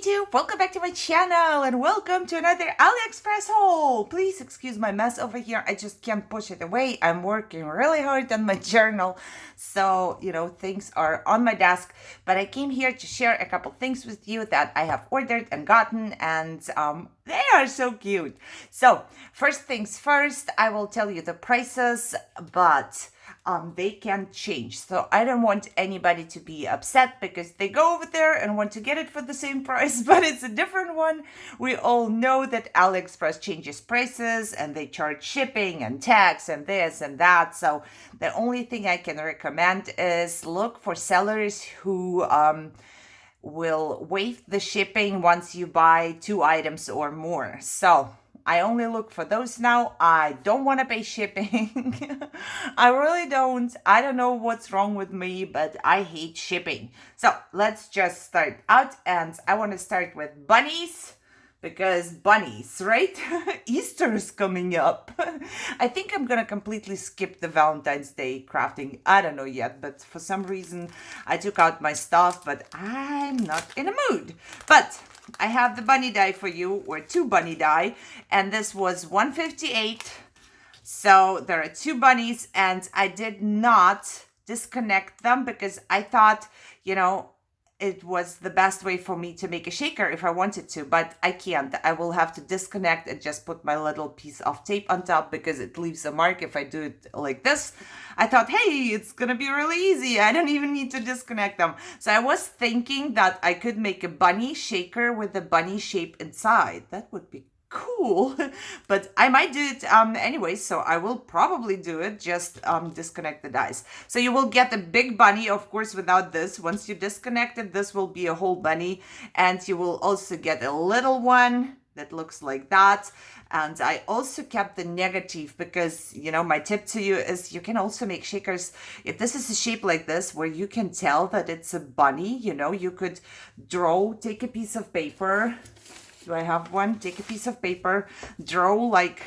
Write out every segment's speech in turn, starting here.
YouTube, welcome back to my channel and welcome to another Aliexpress haul. Please excuse my mess over here. I just can't push it away. I'm working really hard on my journal. So, things are on my desk. But I came here to share a couple things with you that I have ordered and gotten, and they are so cute. So, first things first, I will tell you the prices, but they can change. So I don't want anybody to be upset because they go over there and want to get it for the same price, but it's a different one. We all know that AliExpress changes prices and they charge shipping and tax and this and that. So the only thing I can recommend is look for sellers who will waive the shipping once you buy 2 items or more. So I only look for those now. I don't want to pay shipping. I really don't. I don't know what's wrong with me, but I hate shipping. So let's just start out. And I want to start with bunnies because bunnies, right? Easter is coming up. I think I'm going to completely skip the Valentine's Day crafting. I don't know yet, but for some reason I took out my stuff, but I'm not in a mood. But I have the bunny die for you, or 2 bunny die, and this was $158. So there are 2 bunnies, and I did not disconnect them because I thought, it was the best way for me to make a shaker if I wanted to, but I can't. I will have to disconnect and just put my little piece of tape on top because it leaves a mark if I do it like this. I thought, hey, it's gonna be really easy. I don't even need to disconnect them. So I was thinking that I could make a bunny shaker with a bunny shape inside. That would be cool, but I might do it anyway, so I will probably do it, just disconnect the dies. So you will get a big bunny, of course, without this. Once you disconnect it, this will be a whole bunny, and you will also get a little one that looks like that. And I also kept the negative because, my tip to you is you can also make shakers. If this is a shape like this where you can tell that it's a bunny, you could take a piece of paper. Do I have one? Take a piece of paper, draw like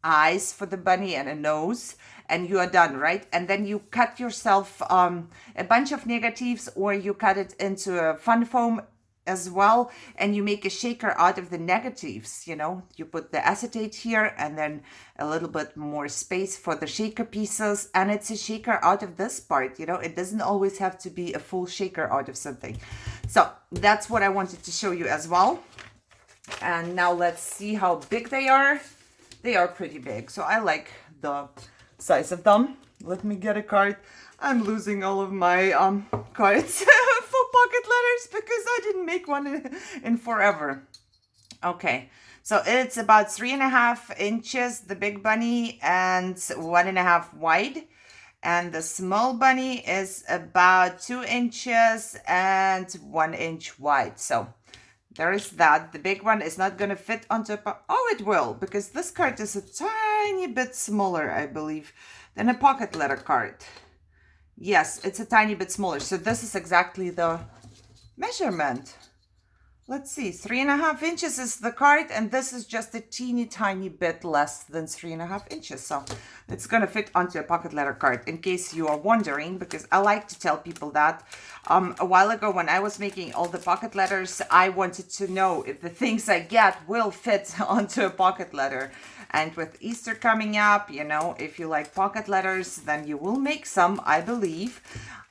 eyes for the bunny and a nose, and you are done, right? And then you cut yourself a bunch of negatives, or you cut it into a fun foam as well, and you make a shaker out of the negatives. You put the acetate here and then a little bit more space for the shaker pieces, and it's a shaker out of this part. It doesn't always have to be a full shaker out of something. So that's what I wanted to show you as well. And now let's see how big they are. They are pretty big, so I like the size of them. Let me get a card. I'm losing all of my cards for pocket letters because I didn't make one in forever. Okay, so it's about 3.5 inches, the big bunny, and 1.5 wide. And the small bunny is about 2 inches and 1 inch wide. So there is that. The big one is not going to fit onto oh, it will, because this card is a tiny bit smaller, I believe, than a pocket letter card. Yes, it's a tiny bit smaller. So this is exactly the measurement. Let's see, 3.5 inches is the card, and this is just a teeny tiny bit less than 3.5 inches. So it's going to fit onto a pocket letter card, in case you are wondering, because I like to tell people that. A while ago, when I was making all the pocket letters, I wanted to know if the things I get will fit onto a pocket letter. And with Easter coming up, if you like pocket letters, then you will make some, I believe.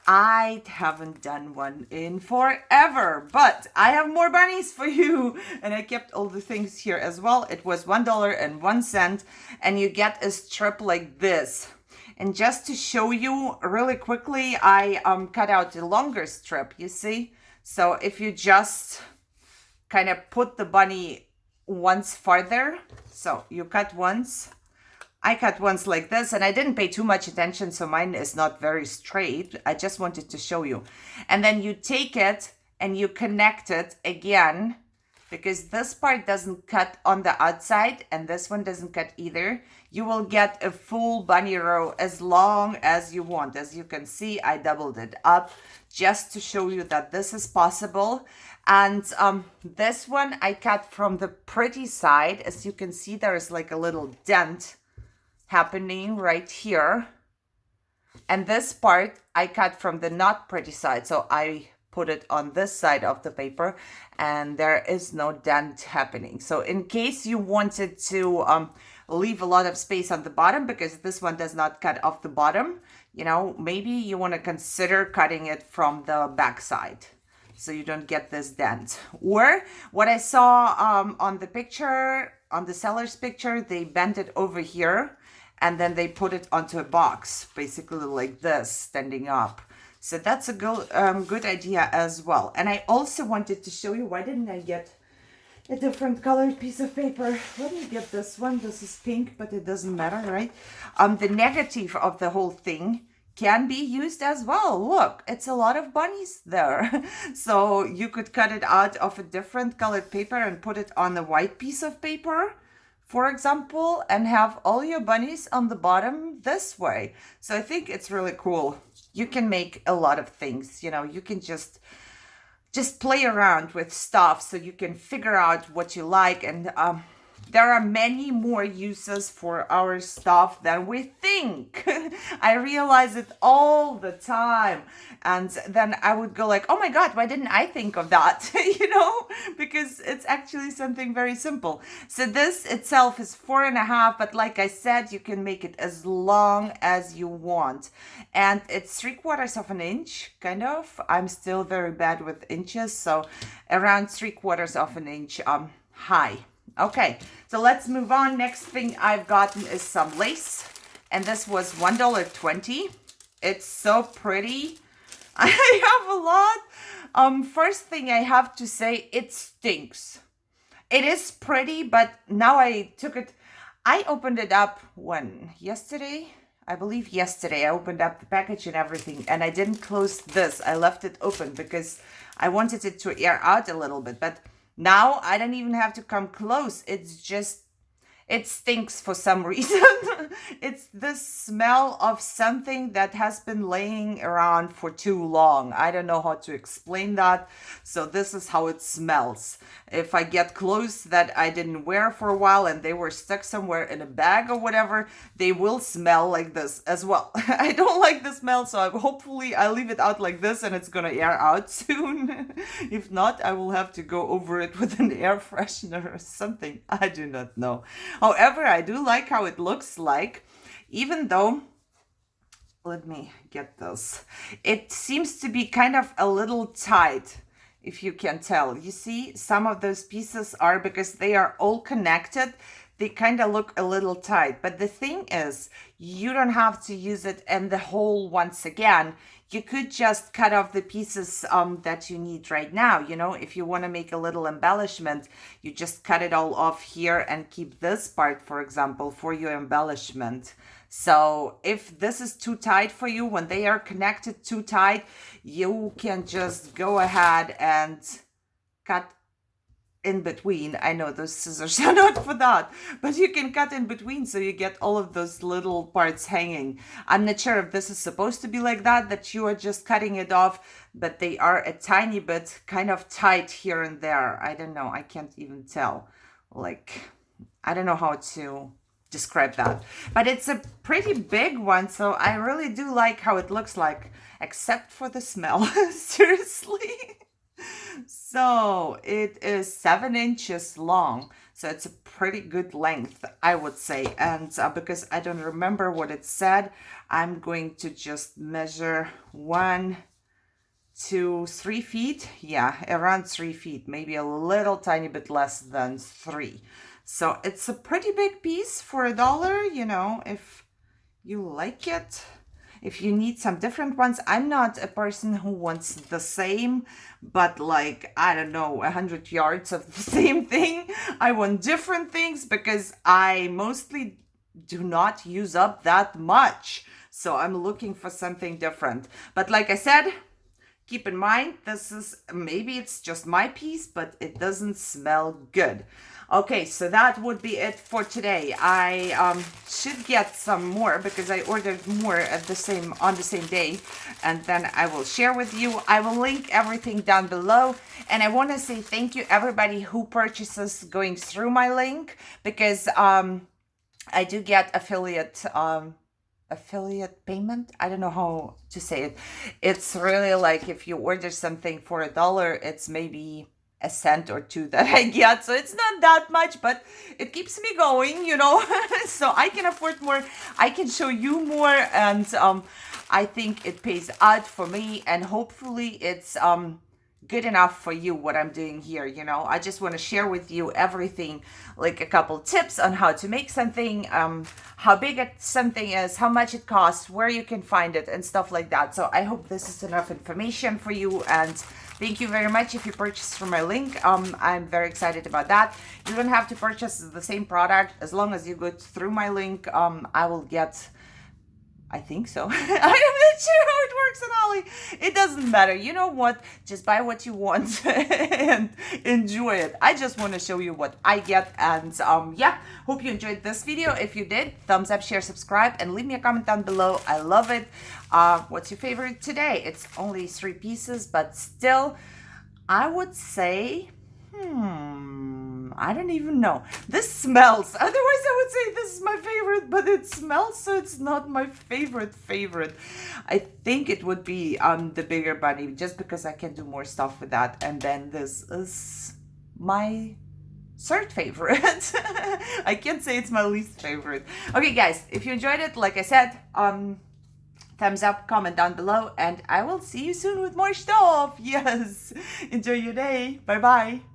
I haven't done one in forever, but I have more bunnies for you, and I kept all the things here as well. It was $1.01, and you get a strip like this. And just to show you really quickly, I cut out a longer strip, you see? So if you just kind of put the bunny once farther, so you cut once. I cut ones like this, and I didn't pay too much attention, so mine is not very straight. I just wanted to show you. And then you take it and you connect it again, because this part doesn't cut on the outside and this one doesn't cut either. You will get a full bunny row as long as you want. As you can see, I doubled it up just to show you that this is possible. And this one I cut from the pretty side. As you can see, there is like a little dent happening right here, and this part I cut from the not pretty side, so I put it on this side of the paper, and there is no dent happening. So in case you wanted to leave a lot of space on the bottom, because this one does not cut off the bottom, maybe you want to consider cutting it from the back side, so you don't get this dent. Or what I saw on the picture, on the seller's picture, they bent it over here and then they put it onto a box, basically like this, standing up. So that's a good idea as well. And I also wanted to show you, why didn't I get a different colored piece of paper? Let me get this one. This is pink, but it doesn't matter, right? The negative of the whole thing can be used as well. Look, it's a lot of bunnies there. So you could cut it out of a different colored paper and put it on a white piece of paper, for example, and have all your bunnies on the bottom this way. So I think it's really cool. You can make a lot of things, you can just play around with stuff so you can figure out what you like. And there are many more uses for our stuff than we think. I realize it all the time. And then I would go like, oh my God, why didn't I think of that? Because it's actually something very simple. So this itself is 4.5, but like I said, you can make it as long as you want. And it's 3/4 of an inch, kind of. I'm still very bad with inches, so around 3/4 of an inch high. Okay, so let's move on. Next thing I've gotten is some lace, and this was $1.20. It's so pretty. I have a lot. First thing I have to say, it stinks. It is pretty, but now I opened it up yesterday? I believe yesterday I opened up the package and everything, and I didn't close this. I left it open because I wanted it to air out a little bit, but now I don't even have to come close. It stinks for some reason. It's the smell of something that has been laying around for too long. I don't know how to explain that. So this is how it smells. If I get clothes that I didn't wear for a while and they were stuck somewhere in a bag or whatever, they will smell like this as well. I don't like the smell, so hopefully I leave it out like this and it's gonna air out soon. If not, I will have to go over it with an air freshener or something. I do not know. However, I do like how it looks like, even though, let me get this. It seems to be kind of a little tight, if you can tell. You see, some of those pieces are, because they are all connected, they kind of look a little tight. But the thing is, you don't have to use it in the whole once again. You could just cut off the pieces that you need right now. If you want to make a little embellishment, you just cut it all off here and keep this part, for example, for your embellishment. So if this is too tight for you, when they are connected too tight, you can just go ahead and cut in between. I know those scissors are not for that, but you can cut in between so you get all of those little parts hanging. I'm not sure if this is supposed to be like that you are just cutting it off, but they are a tiny bit kind of tight here and there. I don't know. I can't even tell. I don't know how to describe that, but it's a pretty big one. So I really do like how it looks like, except for the smell. Seriously. So it is 7 inches long, so it's a pretty good length, I would say. And because I don't remember what it said, I'm going to just measure 1, 2, 3 feet. Yeah, around 3 feet, maybe a little tiny bit less than 3. So it's a pretty big piece for $1, if you like it. If you need some different ones, I'm not a person who wants the same, but I don't know, 100 yards of the same thing. I want different things because I mostly do not use up that much. So I'm looking for something different. But like I said, keep in mind, maybe it's just my piece, but it doesn't smell good. Okay, so that would be it for today. I should get some more because I ordered more on the same day, and then I will share with you. I will link everything down below, and I want to say thank you everybody who purchases going through my link, because I do get affiliate affiliate payment. I don't know how to say it. It's really like if you order something for $1, it's maybe a cent or two that I get. So it's not that much, but it keeps me going, so I can afford more. I can show you more. And I think it pays out for me, and hopefully it's good enough for you what I'm doing here. I just want to share with you everything, like a couple tips on how to make something, how big something is, how much it costs, where you can find it, and stuff like that. So I hope this is enough information for you, and thank you very much if you purchase from my link. I'm very excited about that. You don't have to purchase the same product. As long as you go through my link, I will get, I think so. I am not sure how it works on Ali. It doesn't matter. You know what? Just buy what you want and enjoy it. I just want to show you what I get. And yeah, hope you enjoyed this video. If you did, thumbs up, share, subscribe, and leave me a comment down below. I love it. What's your favorite today? It's only 3 pieces, but still, I would say, I don't even know. This smells. Otherwise, I would say this is my favorite, but it smells, so it's not my favorite. I think it would be the bigger bunny, just because I can do more stuff with that. And then this is my third favorite. I can't say it's my least favorite. Okay, guys, if you enjoyed it, like I said, thumbs up, comment down below, and I will see you soon with more stuff. Yes. Enjoy your day. Bye-bye.